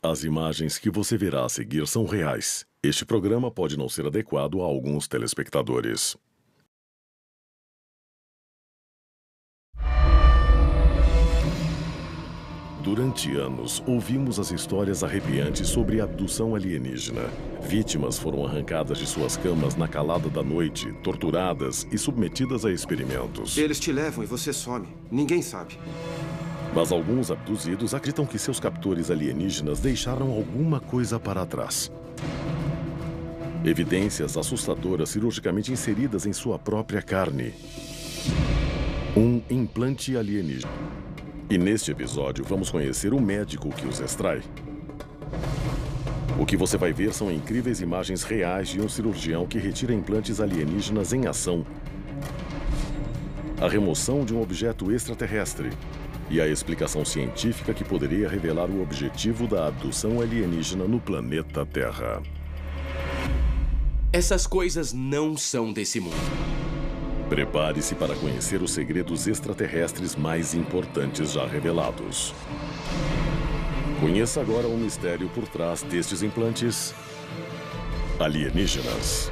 As imagens que você verá a seguir são reais. Este programa pode não ser adequado a alguns telespectadores. Durante anos, ouvimos as histórias arrepiantes sobre abdução alienígena. Vítimas foram arrancadas de suas camas na calada da noite, torturadas e submetidas a experimentos. Eles te levam e você some. Ninguém sabe. Mas alguns abduzidos acreditam que seus captores alienígenas deixaram alguma coisa para trás. Evidências assustadoras cirurgicamente inseridas em sua própria carne. Um implante alienígena. E neste episódio vamos conhecer o médico que os extrai. O que você vai ver são incríveis imagens reais de um cirurgião que retira implantes alienígenas em ação. A remoção de um objeto extraterrestre. E a explicação científica que poderia revelar o objetivo da abdução alienígena no planeta Terra. Essas coisas não são desse mundo. Prepare-se para conhecer os segredos extraterrestres mais importantes já revelados. Conheça agora o mistério por trás destes implantes alienígenas.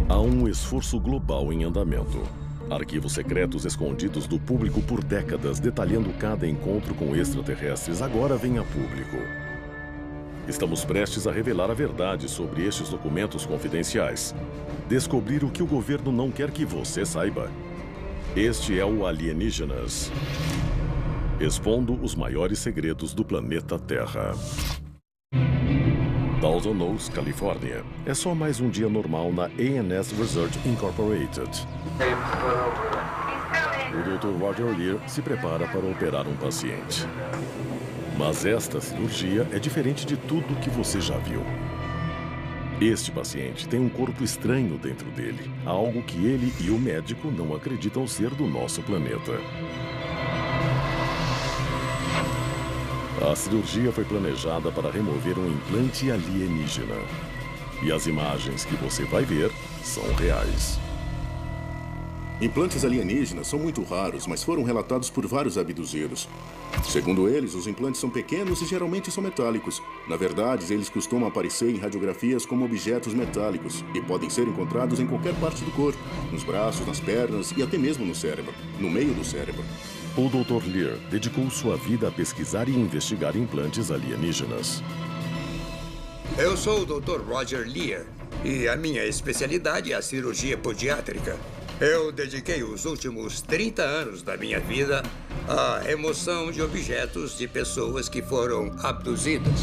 Há um esforço global em andamento. Arquivos secretos escondidos do público por décadas, detalhando cada encontro com extraterrestres, agora vêm a público. Estamos prestes a revelar a verdade sobre estes documentos confidenciais. Descobrir o que o governo não quer que você saiba. Este é o Alienígenas. Expondo os maiores segredos do planeta Terra. Thousand Oaks, Califórnia. É só mais um dia normal na A&S Research Incorporated. O Dr. Roger Lear se prepara para operar um paciente. Mas esta cirurgia é diferente de tudo que você já viu. Este paciente tem um corpo estranho dentro dele, algo que ele e o médico não acreditam ser do nosso planeta. A cirurgia foi planejada para remover um implante alienígena. E as imagens que você vai ver são reais. Implantes alienígenas são muito raros, mas foram relatados por vários abduzidos. Segundo eles, os implantes são pequenos e geralmente são metálicos. Na verdade, eles costumam aparecer em radiografias como objetos metálicos e podem ser encontrados em qualquer parte do corpo, nos braços, nas pernas e até mesmo no cérebro, no meio do cérebro. O Dr. Lear dedicou sua vida a pesquisar e investigar implantes alienígenas. Eu sou o Dr. Roger Lear e a minha especialidade é a cirurgia podiátrica. Eu dediquei os últimos 30 anos da minha vida à remoção de objetos de pessoas que foram abduzidas.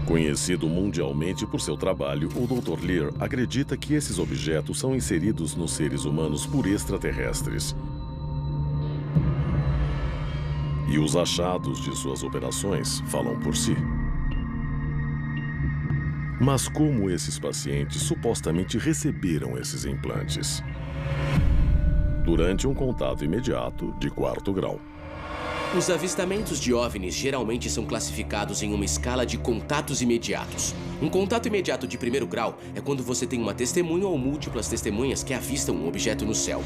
Conhecido mundialmente por seu trabalho, o Dr. Lear acredita que esses objetos são inseridos nos seres humanos por extraterrestres. E os achados de suas operações falam por si. Mas como esses pacientes supostamente receberam esses implantes? Durante um contato imediato de 4º grau. Os avistamentos de OVNIs geralmente são classificados em uma escala de contatos imediatos. Um contato imediato de 1º grau é quando você tem uma testemunha ou múltiplas testemunhas que avistam um objeto no céu.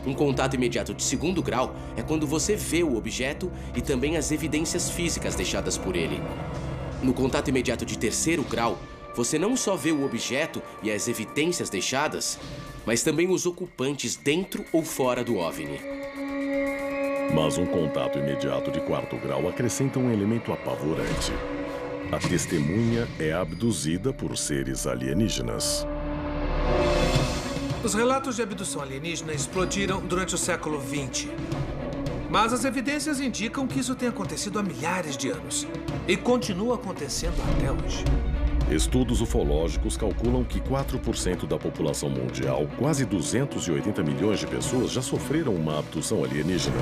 Um contato imediato de 2º grau é quando você vê o objeto e também as evidências físicas deixadas por ele. No contato imediato de 3º grau, você não só vê o objeto e as evidências deixadas, mas também os ocupantes dentro ou fora do OVNI. Mas um contato imediato de 4º grau acrescenta um elemento apavorante. A testemunha é abduzida por seres alienígenas. Os relatos de abdução alienígena explodiram durante o século XX. Mas as evidências indicam que isso tem acontecido há milhares de anos. E continua acontecendo até hoje. Estudos ufológicos calculam que 4% da população mundial, quase 280 milhões de pessoas, já sofreram uma abdução alienígena.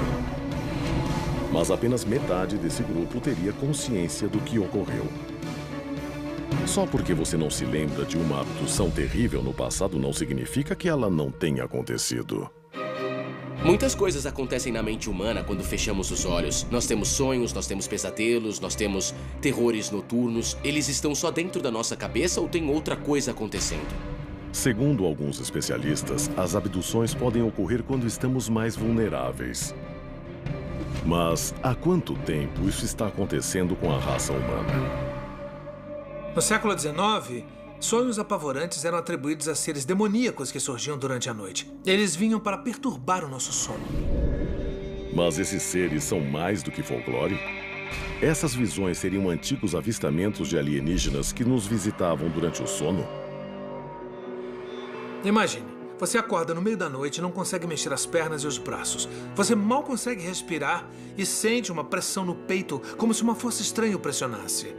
Mas apenas metade desse grupo teria consciência do que ocorreu. Só porque você não se lembra de uma abdução terrível no passado não significa que ela não tenha acontecido. Muitas coisas acontecem na mente humana quando fechamos os olhos. Nós temos sonhos, nós temos pesadelos, nós temos terrores noturnos. Eles estão só dentro da nossa cabeça ou tem outra coisa acontecendo? Segundo alguns especialistas, as abduções podem ocorrer quando estamos mais vulneráveis. Mas há quanto tempo isso está acontecendo com a raça humana? No século XIX, sonhos apavorantes eram atribuídos a seres demoníacos que surgiam durante a noite. Eles vinham para perturbar o nosso sono. Mas esses seres são mais do que folclore? Essas visões seriam antigos avistamentos de alienígenas que nos visitavam durante o sono? Imagine, você acorda no meio da noite e não consegue mexer as pernas e os braços. Você mal consegue respirar e sente uma pressão no peito, como se uma força estranha o pressionasse.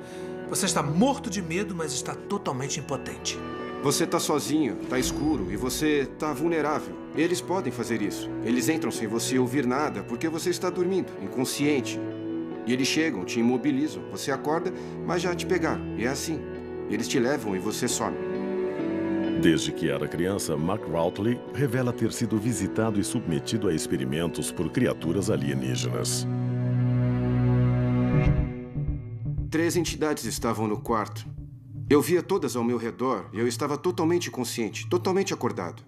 Você está morto de medo, mas está totalmente impotente. Você está sozinho, está escuro e você está vulnerável. Eles podem fazer isso. Eles entram sem você ouvir nada porque você está dormindo, inconsciente. E eles chegam, te imobilizam. Você acorda, mas já te pegaram. E é assim. Eles te levam e você some. Desde que era criança, Mark Routley revela ter sido visitado e submetido a experimentos por criaturas alienígenas. 3 entidades estavam no quarto. Eu via todas ao meu redor e eu estava totalmente consciente, totalmente acordado.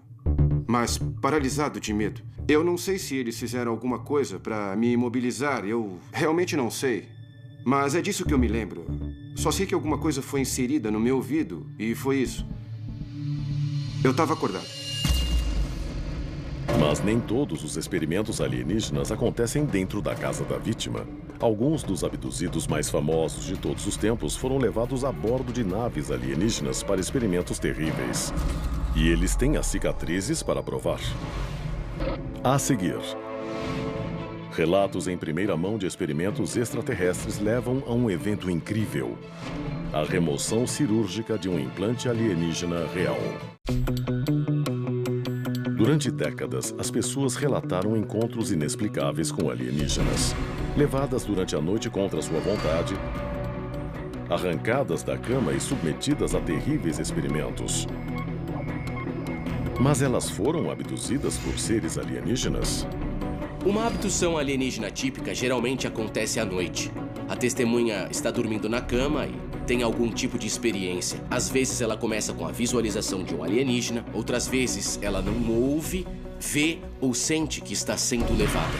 Mas paralisado de medo. Eu não sei se eles fizeram alguma coisa para me imobilizar, eu realmente não sei. Mas é disso que eu me lembro. Só sei que alguma coisa foi inserida no meu ouvido e foi isso. Eu estava acordado. Mas nem todos os experimentos alienígenas acontecem dentro da casa da vítima. Alguns dos abduzidos mais famosos de todos os tempos foram levados a bordo de naves alienígenas para experimentos terríveis. E eles têm as cicatrizes para provar. A seguir, relatos em primeira mão de experimentos extraterrestres levam a um evento incrível: a remoção cirúrgica de um implante alienígena real. Durante décadas, as pessoas relataram encontros inexplicáveis com alienígenas, levadas durante a noite contra sua vontade, arrancadas da cama e submetidas a terríveis experimentos. Mas elas foram abduzidas por seres alienígenas? Uma abdução alienígena típica geralmente acontece à noite. A testemunha está dormindo na cama e tem algum tipo de experiência. Às vezes ela começa com a visualização de um alienígena, outras vezes ela não ouve, vê ou sente que está sendo levada.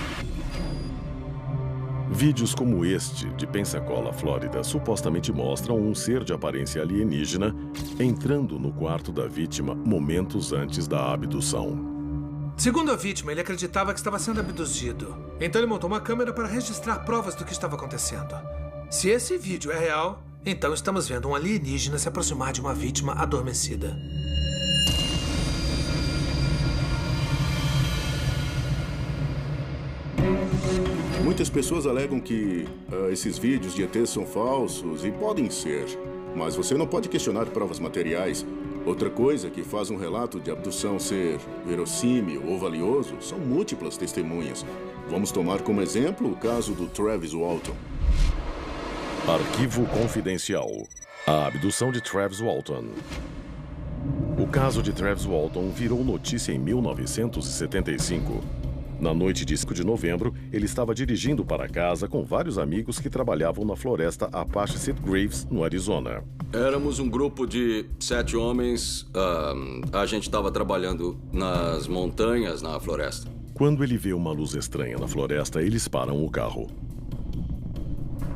Vídeos como este, de Pensacola, Flórida, supostamente mostram um ser de aparência alienígena entrando no quarto da vítima momentos antes da abdução. Segundo a vítima, ele acreditava que estava sendo abduzido. Então ele montou uma câmera para registrar provas do que estava acontecendo. Se esse vídeo é real, então estamos vendo um alienígena se aproximar de uma vítima adormecida. Muitas pessoas alegam que esses vídeos de ET são falsos e podem ser. Mas você não pode questionar provas materiais. Outra coisa que faz um relato de abdução ser verossímil ou valioso são múltiplas testemunhas. Vamos tomar como exemplo o caso do Travis Walton. Arquivo confidencial. A abdução de Travis Walton. O caso de Travis Walton virou notícia em 1975. Na noite de 5 de novembro, ele estava dirigindo para casa com vários amigos que trabalhavam na floresta Apache Sitgraves, no Arizona. Éramos um grupo de 7 homens. A gente estava trabalhando nas montanhas, na floresta. Quando ele vê uma luz estranha na floresta, eles param o carro.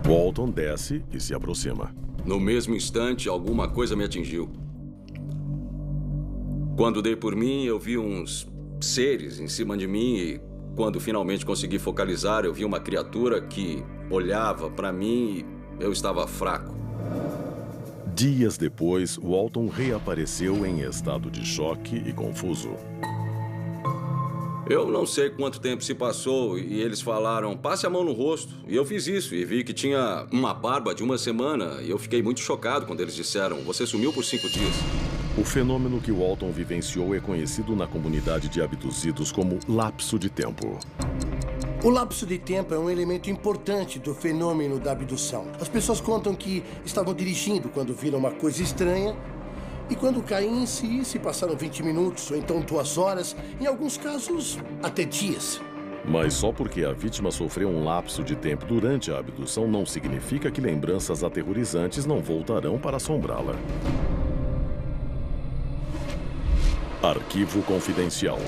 Walton desce e se aproxima. No mesmo instante, alguma coisa me atingiu. Quando dei por mim, eu vi uns seres em cima de mim e, quando finalmente consegui focalizar, eu vi uma criatura que olhava para mim e eu estava fraco. Dias depois, Walton reapareceu em estado de choque e confuso. Eu não sei quanto tempo se passou e eles falaram, passe a mão no rosto. E eu fiz isso e vi que tinha uma barba de 1 semana e eu fiquei muito chocado quando eles disseram, você sumiu por 5 dias. O fenômeno que Walton vivenciou é conhecido na comunidade de abduzidos como lapso de tempo. O lapso de tempo é um elemento importante do fenômeno da abdução. As pessoas contam que estavam dirigindo quando viram uma coisa estranha e quando caem em si, se passaram 20 minutos ou então 2 horas, em alguns casos até dias. Mas só porque a vítima sofreu um lapso de tempo durante a abdução não significa que lembranças aterrorizantes não voltarão para assombrá-la. Arquivo confidencial.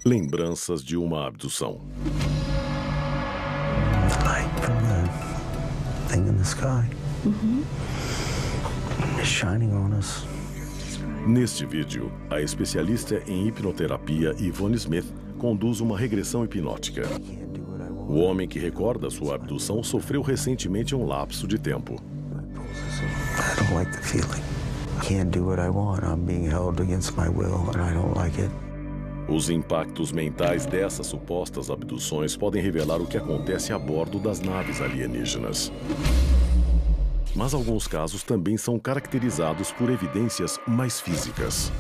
Lembranças de uma abdução. thing in the sky. It's shining on us. Neste vídeo, a especialista em hipnoterapia Yvonne Smith conduz uma regressão hipnótica. O homem que recorda sua abdução sofreu recentemente um lapso de tempo. I don't like the feeling. I can't do what I want. I'm being held against my will and I don't like it. Os impactos mentais dessas supostas abduções podem revelar o que acontece a bordo das naves alienígenas. Mas alguns casos também são caracterizados por evidências mais físicas.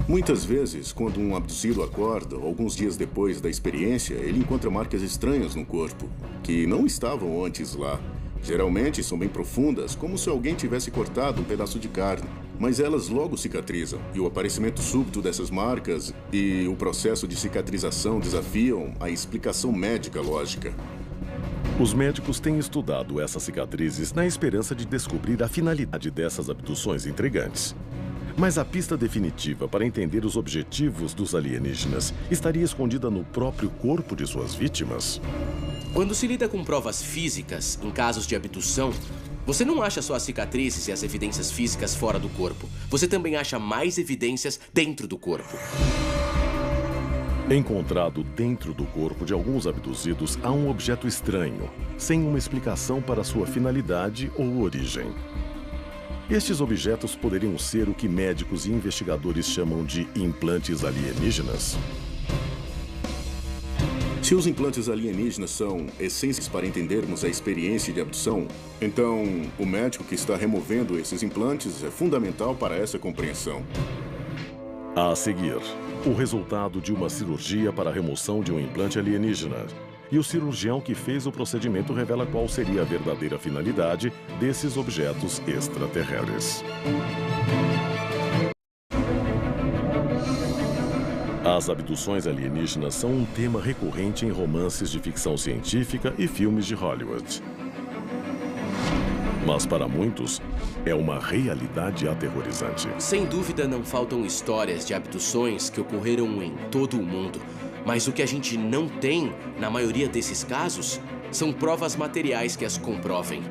Muitas vezes, quando um abduzido acorda, alguns dias depois da experiência, ele encontra marcas estranhas no corpo, que não estavam antes lá. Geralmente são bem profundas, como se alguém tivesse cortado um pedaço de carne. Mas elas logo cicatrizam, e o aparecimento súbito dessas marcas e o processo de cicatrização desafiam a explicação médica lógica. Os médicos têm estudado essas cicatrizes na esperança de descobrir a finalidade dessas abduções intrigantes. Mas a pista definitiva para entender os objetivos dos alienígenas estaria escondida no próprio corpo de suas vítimas? Quando se lida com provas físicas, em casos de abdução, você não acha só as cicatrizes e as evidências físicas fora do corpo. Você também acha mais evidências dentro do corpo. Encontrado dentro do corpo de alguns abduzidos, há um objeto estranho, sem uma explicação para sua finalidade ou origem. Estes objetos poderiam ser o que médicos e investigadores chamam de implantes alienígenas. Se os implantes alienígenas são essenciais para entendermos a experiência de abdução, então o médico que está removendo esses implantes é fundamental para essa compreensão. A seguir, o resultado de uma cirurgia para a remoção de um implante alienígena. E o cirurgião que fez o procedimento revela qual seria a verdadeira finalidade desses objetos extraterrestres. As abduções alienígenas são um tema recorrente em romances de ficção científica e filmes de Hollywood. Mas para muitos, é uma realidade aterrorizante. Sem dúvida, não faltam histórias de abduções que ocorreram em todo o mundo. Mas o que a gente não tem, na maioria desses casos, são provas materiais que as comprovem.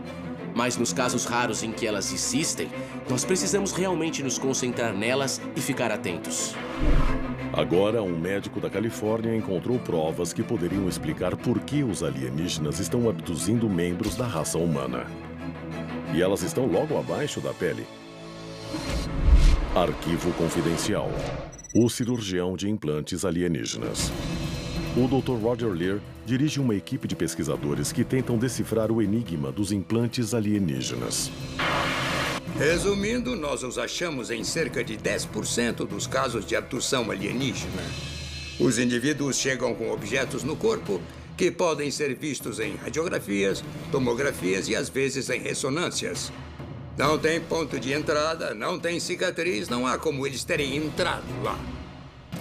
Mas nos casos raros em que elas existem, nós precisamos realmente nos concentrar nelas e ficar atentos. Agora, um médico da Califórnia encontrou provas que poderiam explicar por que os alienígenas estão abduzindo membros da raça humana. E elas estão logo abaixo da pele. Arquivo confidencial. O cirurgião de implantes alienígenas. O Dr. Roger Leir dirige uma equipe de pesquisadores que tentam decifrar o enigma dos implantes alienígenas. Resumindo, nós os achamos em cerca de 10% dos casos de abdução alienígena. Os indivíduos chegam com objetos no corpo que podem ser vistos em radiografias, tomografias e às vezes em ressonâncias. Não tem ponto de entrada, não tem cicatriz, não há como eles terem entrado lá.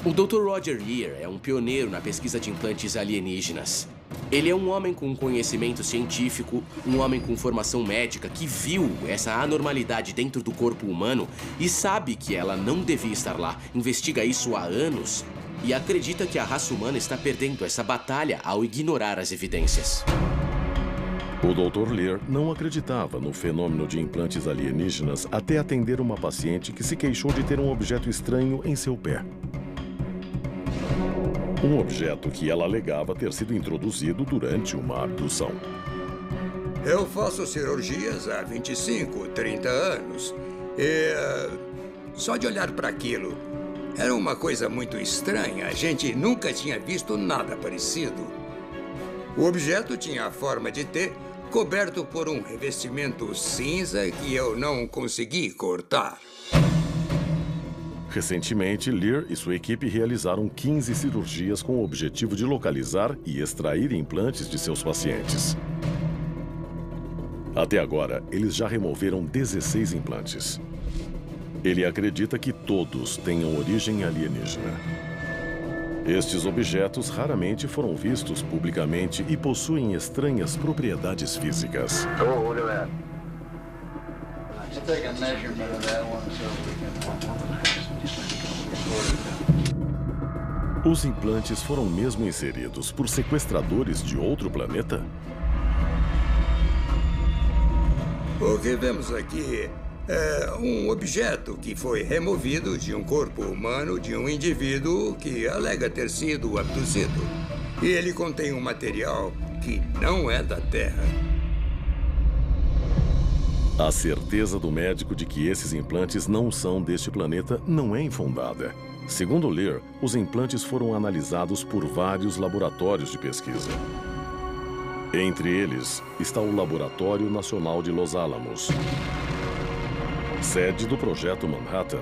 O Dr. Roger Leir é um pioneiro na pesquisa de implantes alienígenas. Ele é um homem com conhecimento científico, um homem com formação médica que viu essa anormalidade dentro do corpo humano e sabe que ela não devia estar lá. Investiga isso há anos e acredita que a raça humana está perdendo essa batalha ao ignorar as evidências. O Dr. Leir não acreditava no fenômeno de implantes alienígenas até atender uma paciente que se queixou de ter um objeto estranho em seu pé. Um objeto que ela alegava ter sido introduzido durante uma abdução. Eu faço cirurgias há 25, 30 anos. E só de olhar para aquilo, era uma coisa muito estranha. A gente nunca tinha visto nada parecido. O objeto tinha a forma de T, coberto por um revestimento cinza que eu não consegui cortar. Recentemente, Leir e sua equipe realizaram 15 cirurgias com o objetivo de localizar e extrair implantes de seus pacientes. Até agora, eles já removeram 16 implantes. Ele acredita que todos tenham origem alienígena. Estes objetos raramente foram vistos publicamente e possuem estranhas propriedades físicas. Oh, look at that. Let's take a measurement of that one so we can... Os implantes foram mesmo inseridos por sequestradores de outro planeta? O que vemos aqui é um objeto que foi removido de um corpo humano de um indivíduo que alega ter sido abduzido. E ele contém um material que não é da Terra. A certeza do médico de que esses implantes não são deste planeta não é infundada. Segundo Lear, os implantes foram analisados por vários laboratórios de pesquisa. Entre eles está o Laboratório Nacional de Los Alamos, sede do Projeto Manhattan,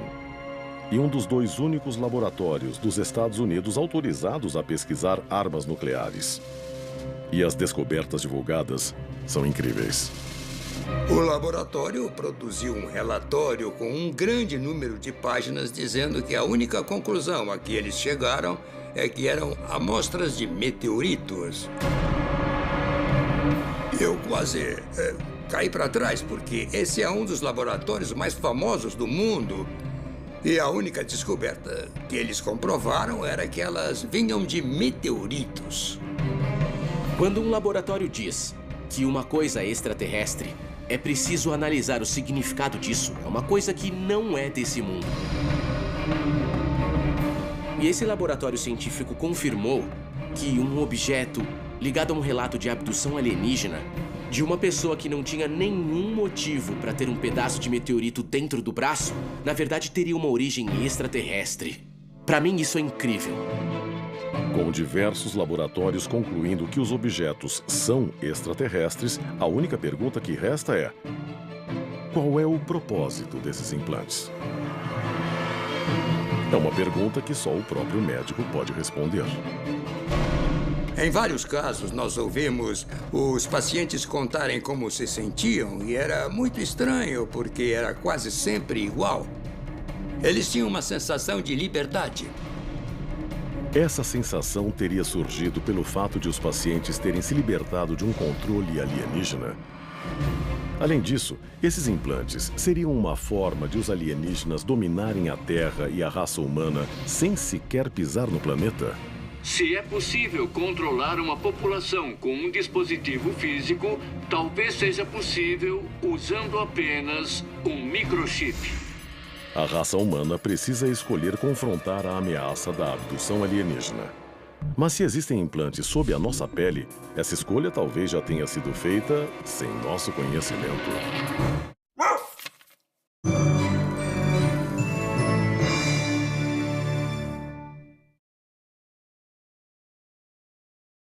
e um dos 2 únicos laboratórios dos Estados Unidos autorizados a pesquisar armas nucleares. E as descobertas divulgadas são incríveis. O laboratório produziu um relatório com um grande número de páginas dizendo que a única conclusão a que eles chegaram é que eram amostras de meteoritos. Eu quase caí para trás, porque esse é um dos laboratórios mais famosos do mundo. E a única descoberta que eles comprovaram era que elas vinham de meteoritos. Quando um laboratório diz que uma coisa é extraterrestre, é preciso analisar o significado disso. É uma coisa que não é desse mundo. E esse laboratório científico confirmou que um objeto ligado a um relato de abdução alienígena de uma pessoa que não tinha nenhum motivo para ter um pedaço de meteorito dentro do braço, na verdade teria uma origem extraterrestre. Para mim, isso é incrível. Com diversos laboratórios concluindo que os objetos são extraterrestres, a única pergunta que resta é: qual é o propósito desses implantes? É uma pergunta que só o próprio médico pode responder. Em vários casos, nós ouvimos os pacientes contarem como se sentiam e era muito estranho porque era quase sempre igual. Eles tinham uma sensação de liberdade. Essa sensação teria surgido pelo fato de os pacientes terem se libertado de um controle alienígena. Além disso, esses implantes seriam uma forma de os alienígenas dominarem a Terra e a raça humana sem sequer pisar no planeta? Se é possível controlar uma população com um dispositivo físico, talvez seja possível usando apenas um microchip. A raça humana precisa escolher confrontar a ameaça da abdução alienígena. Mas se existem implantes sob a nossa pele, essa escolha talvez já tenha sido feita sem nosso conhecimento.